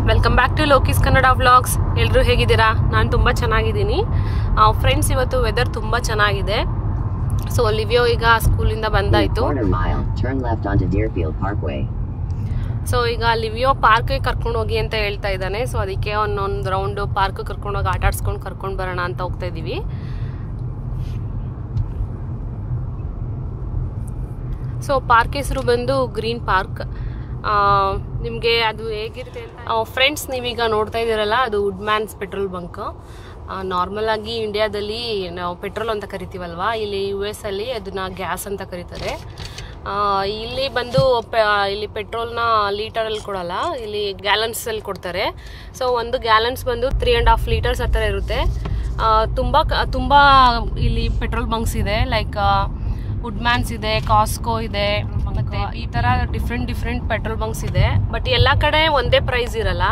Welcome back to Lokiskannadavlogs. ಎಲ್ಲರೂ ಹೇಗಿದ್ದೀರಾ? ನಾನು ತುಂಬ ಚೆನ್ನಾಗಿದ್ದೀನಿ ಫ್ರೆಂಡ್ಸ್. ಇವತ್ತು ವೆದರ್ ತುಂಬ ಚೆನ್ನಾಗಿದೆ. ಸೊ ಲಿವಿಯೋ ಈಗ ಸ್ಕೂಲಿಂದ ಬಂದಾಯಿತು. ಸೊ ಈಗ ಲಿವಿಯೋ ಪಾರ್ಕ್ಗೆ ಕರ್ಕೊಂಡು ಹೋಗಿ ಅಂತ ಹೇಳ್ತಾ ಇದ್ದಾನೆ. ಸೊ ಅದಕ್ಕೆ ಒಂದೊಂದು ರೌಂಡು ಪಾರ್ಕ್ ಕರ್ಕೊಂಡೋಗಿ ಆಟ ಆಡ್ಸ್ಕೊಂಡು ಕರ್ಕೊಂಡು ಬರೋಣ ಅಂತ ಹೋಗ್ತಾ ಇದ್ದೀವಿ. ಸೊ ಪಾರ್ಕ್ ಹೆಸರು ಬಂದು ಗ್ರೀನ್ ಪಾರ್ಕ್. ನಿಮಗೆ ಅದು ಹೇಗಿರುತ್ತೆ ಅಂತ ಫ್ರೆಂಡ್ಸ್ ನೀವೀಗ ನೋಡ್ತಾ ಇದ್ದೀರಲ್ಲ, ಅದು ವುಡ್ಮ್ಯಾನ್ಸ್ ಪೆಟ್ರೋಲ್ ಬಂಕ್. ನಾರ್ಮಲ್ ಆಗಿ ಇಂಡಿಯಾದಲ್ಲಿ ನಾವು ಪೆಟ್ರೋಲ್ ಅಂತ ಕರಿತೀವಲ್ವಾ, ಇಲ್ಲಿ US ಅಲ್ಲಿ ಅದನ್ನ ಗ್ಯಾಸ್ ಅಂತ ಕರೀತಾರೆ. ಇಲ್ಲಿ ಬಂದು ಇಲ್ಲಿ ಪೆಟ್ರೋಲ್ನ ಲೀಟರಲ್ಲಿ ಕೊಡಲ್ಲ, ಇಲ್ಲಿ ಗ್ಯಾಲನ್ಸಲ್ಲಿ ಕೊಡ್ತಾರೆ. ಸೊ ಒಂದು ಗ್ಯಾಲನ್ಸ್ ಬಂದು 3.5 ಲೀಟರ್ಸ್ ಆ ಥರ ಇರುತ್ತೆ. ತುಂಬ ಇಲ್ಲಿ ಪೆಟ್ರೋಲ್ ಬಂಕ್ಸ್ ಇದೆ. ಲೈಕ್ ವುಡ್ಮ್ಯಾನ್ಸ್ ಇದೆ, ಕಾಸ್ಕೋ ಇದೆ, ಮತ್ತೆ ಈ ಥರ ಡಿಫ್ರೆಂಟ್ ಪೆಟ್ರೋಲ್ ಬಂಕ್ಸ್ ಇದೆ. ಬಟ್ ಎಲ್ಲ ಕಡೆ ಒಂದೇ ಪ್ರೈಸ್ ಇರಲ್ಲ,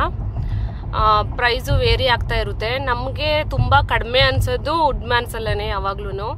ಪ್ರೈಸು ವೇರಿ ಆಗ್ತಾ ಇರುತ್ತೆ. ನಮಗೆ ತುಂಬ ಕಡಿಮೆ ಅನ್ಸೋದು ವುಡ್ಮ್ಯಾನ್ಸ್ ಅಲ್ಲೇ ಯಾವಾಗ್ಲೂ.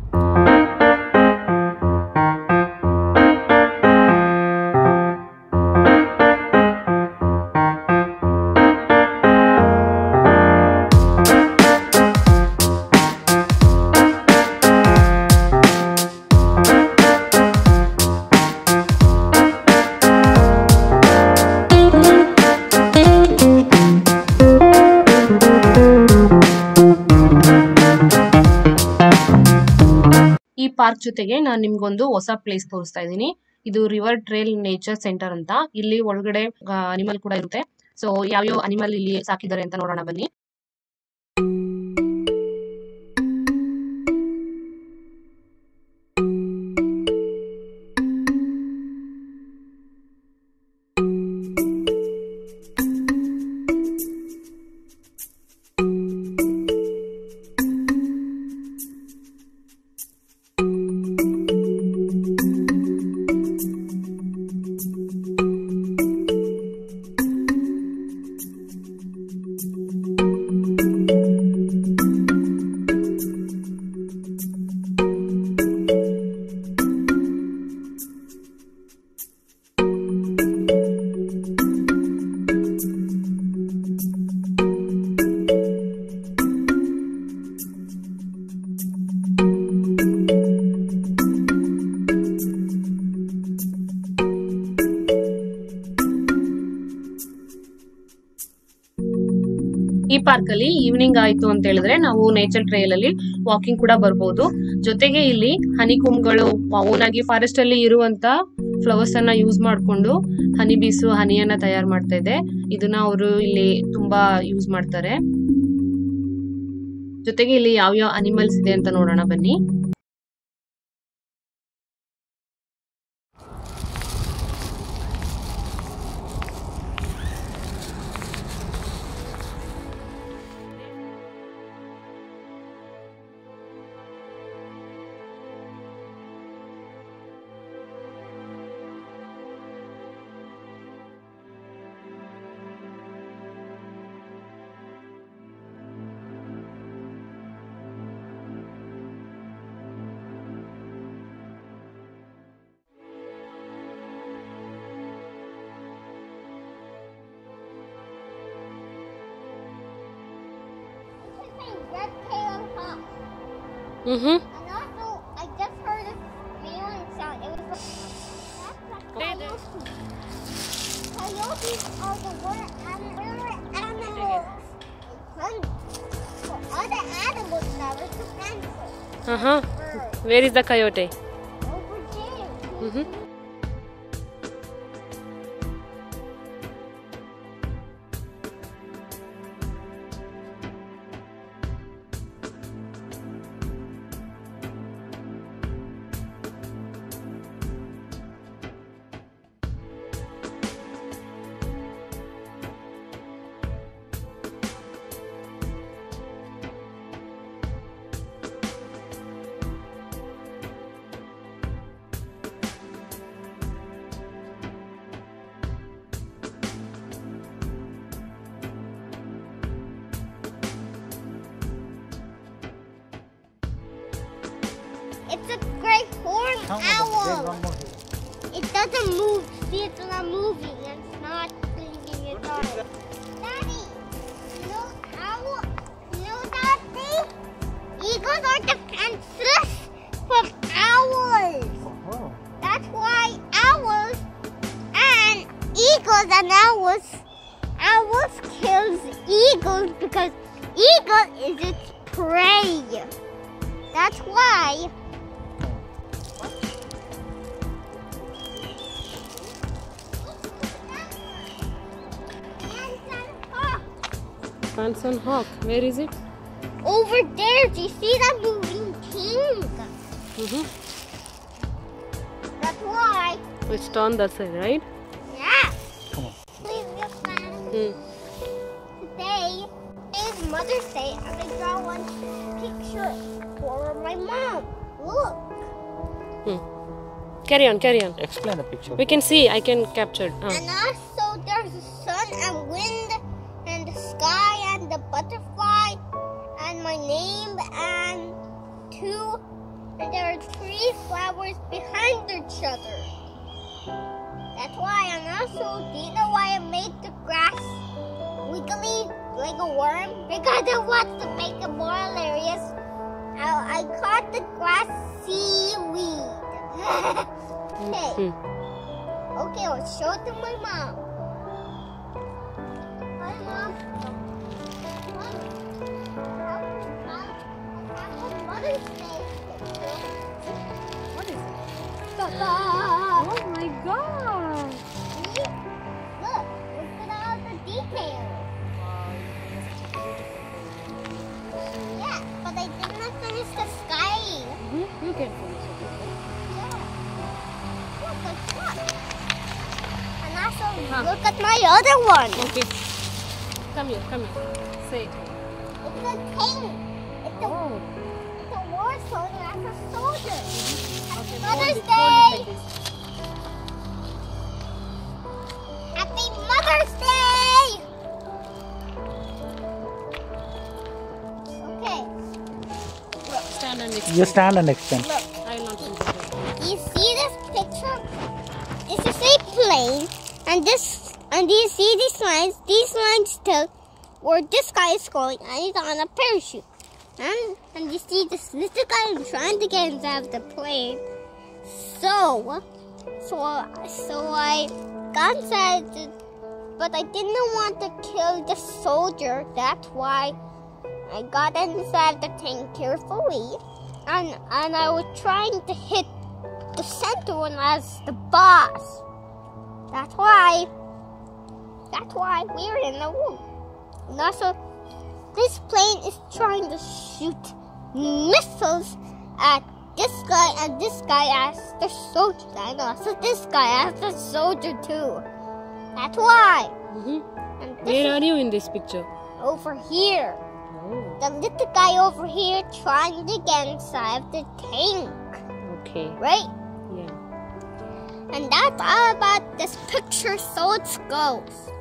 ಈ ಪಾರ್ಕ್ ಜೊತೆಗೆ ನಾನು ನಿಮ್ಗೊಂದು ಹೊಸ ಪ್ಲೇಸ್ ತೋರಿಸ್ತಾ ಇದ್ದೀನಿ. ಇದು ರಿವರ್ ಟ್ರೇಲ್ ನೇಚರ್ ಸೆಂಟರ್ ಅಂತ. ಇಲ್ಲಿ ಒಳಗಡೆ ಅನಿಮಲ್ ಕೂಡ ಇರುತ್ತೆ. ಸೊ ಯಾವ್ಯಾವ ಅನಿಮಲ್ ಇಲ್ಲಿ ಸಾಕಿದ್ದಾರೆ ಅಂತ ನೋಡೋಣ ಬನ್ನಿ. ಈ ಪಾರ್ಕ್ ಅಲ್ಲಿ ಈವ್ನಿಂಗ್ ಆಯ್ತು ಅಂತ ಹೇಳಿದ್ರೆ ನಾವು ನೇಚರ್ ಟ್ರೇಲ್ ಅಲ್ಲಿ ವಾಕಿಂಗ್ ಕೂಡ ಬರ್ಬೋದು. ಜೊತೆಗೆ ಇಲ್ಲಿ ಹನಿಕೂಮ್ಗಳು ಓನಾಗಿ ಫಾರೆಸ್ಟ್ ಅಲ್ಲಿ ಇರುವಂತ ಫ್ಲವರ್ಸ್ ಅನ್ನ ಯೂಸ್ ಮಾಡ್ಕೊಂಡು ಹನಿ ಬೀಸು ಹನಿಯನ್ನ ತಯಾರು ಮಾಡ್ತಾ ಇದೆ. ಇದನ್ನ ಅವರು ಇಲ್ಲಿ ತುಂಬಾ ಯೂಸ್ ಮಾಡ್ತಾರೆ. ಜೊತೆಗೆ ಇಲ್ಲಿ ಯಾವ ಅನಿಮಲ್ಸ್ ಇದೆ ಅಂತ ನೋಡೋಣ ಬನ್ನಿ. And also, I just heard a feeling sound. It was coyotes. Coyotes are the rare animals. For other animals now, it's a fence. Where is the coyote? Over there. It's a great horned owl. It doesn't move. See, it's not moving. It's not thinking it's on. Daddy! owls kills eagles because eagle is its prey. That's why. Hanson hawk. Where is it? Over there, do you see that moving thing? That's why. It's on that side, right? Yeah. Come on. Please get Today is Mother's Day, and I draw one picture for my mom. Look. Carry on, carry on. Explain the picture. We can see. I can capture. And also there's the sun and wind and the sky and the butterfly and my name and there are 3 flowers behind each other. That's why. And also, do you know why I made the grass wiggly like a worm? Because I want to make it more hilarious. I caught the grass seaweed. Okay, I'll show it to my mom. Hi, Mom. Mother's Day. What is it? Ta-da! Oh my god! See? Look at all the details. Yeah, but I did not finish the sky. You can finish it. Yeah. Look at that. And also, look at my other one. Okay. Come here, come here. Say it. It's a tank. It's a war soldier after soldier. Happy Mother's Day! Happy Mother's Day! Okay. Stand and explain. You stand and explain. Look. I will not finish it. You see this picture? This is a plane, and do you see these lines? These lines tell where this guy is going, and he's on a parachute. And you see this little guy trying to get inside of the plane. So I got inside, but I didn't want to kill the soldier. That's why I got inside the tank carefully, and I was trying to hit the center one as the boss. That's why we're in the room. And also, this plane is trying to shoot missiles at this guy and this guy as the soldier. And also this guy as the soldier too. That's why. And this Where are you in this picture? over here. The little guy over here trying to get inside the tank. Okay. Right? Yeah. And that's all about this picture, so it goes.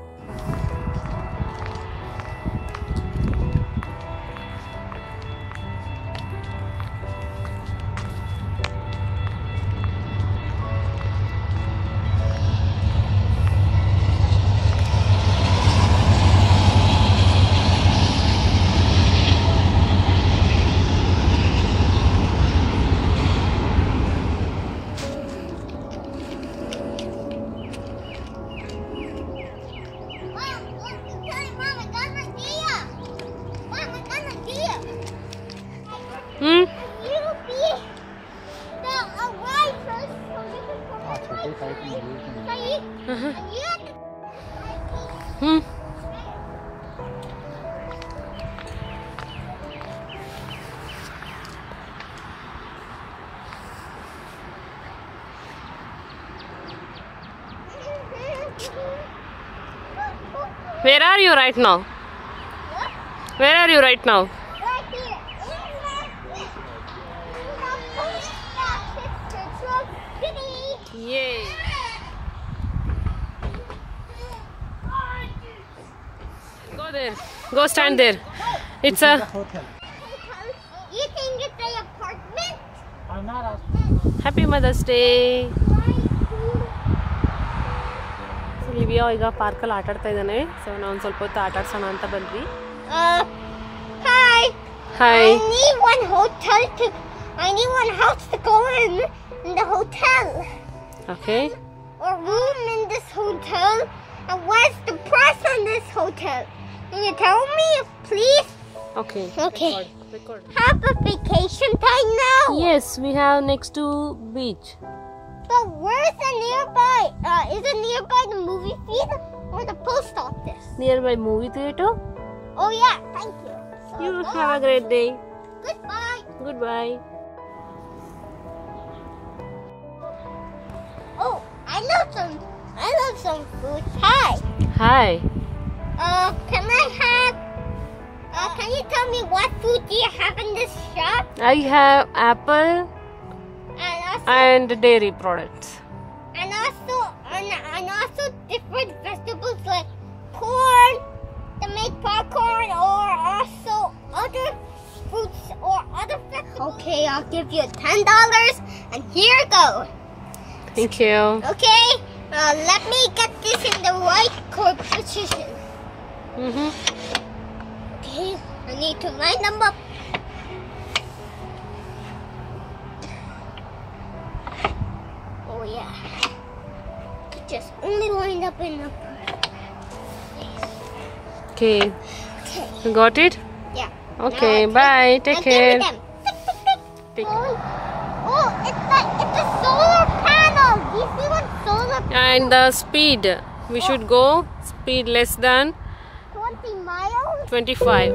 Where are you right now? Where are you right now? Right here. Yay! Go there. Go stand there. It's a Hotel. You think it's an apartment? I'm not asking. Happy Mother's Day. So ಲಿವಿಯಾ ಈಗ ಪಾರ್ಕಲ್ಲಿ ಆಟ ಆಡ್ತಾ ಇದ್ದಾನೆ. So ನಾವು ಒಂದು ಸ್ವಲ್ಪ ಹೊತ್ತು ಆಟ ಆಡ್ಸೋಣ ಅಂತ ಬಂದ್ವಿ. Hi. Hi. I need one house to go in the hotel. Okay. Or room in this hotel. And what's the price on this hotel? Can you tell me, please? Okay. Okay. Record. Have a vacation time now. Yes, we have next to beach. But where's the nearby? Is it nearby the movie theater or the post office? Nearby movie theater. Oh yeah, thank you. So You have a great day. goodbye. Goodbye. Oh, I love some food. Hi. Hi. Can you tell me what food do you have in this shop? I have apple and dairy products. And also different vegetables like corn to make popcorn, or also other fruits or other vegetables. Okay, I'll give you $10, and here you go. Thank you. Okay, let me get this in the right position. Okay, I need to line them up. Oh yeah, just only lined up in the Okay. Okay. You got it? Yeah. Okay. Now Bye. I'll Take give it care. them. Tick, tick, tick. Tick. Oh, it's a solar panel. Do you see what solar panel? And the speed. We should go speed less than 20 miles? 25.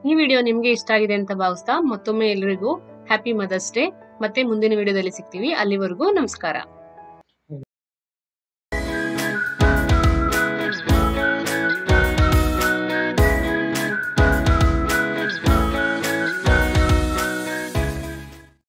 ಈ video ನಿಮಗೆ ಇಷ್ಟ ಆಗಿದೆ ಅಂತ ಭಾವಿಸ್ತಾ ಮತ್ತೊಮ್ಮೆ ಎಲ್ಲರಿಗೂ happy mother's day. ಮತ್ತೆ ಮುಂದಿನ ವಿಡಿಯೋದಲ್ಲಿ ಸಿಗ್ತೀವಿ. ಅಲ್ಲಿವರೆಗೂ ನಮಸ್ಕಾರ.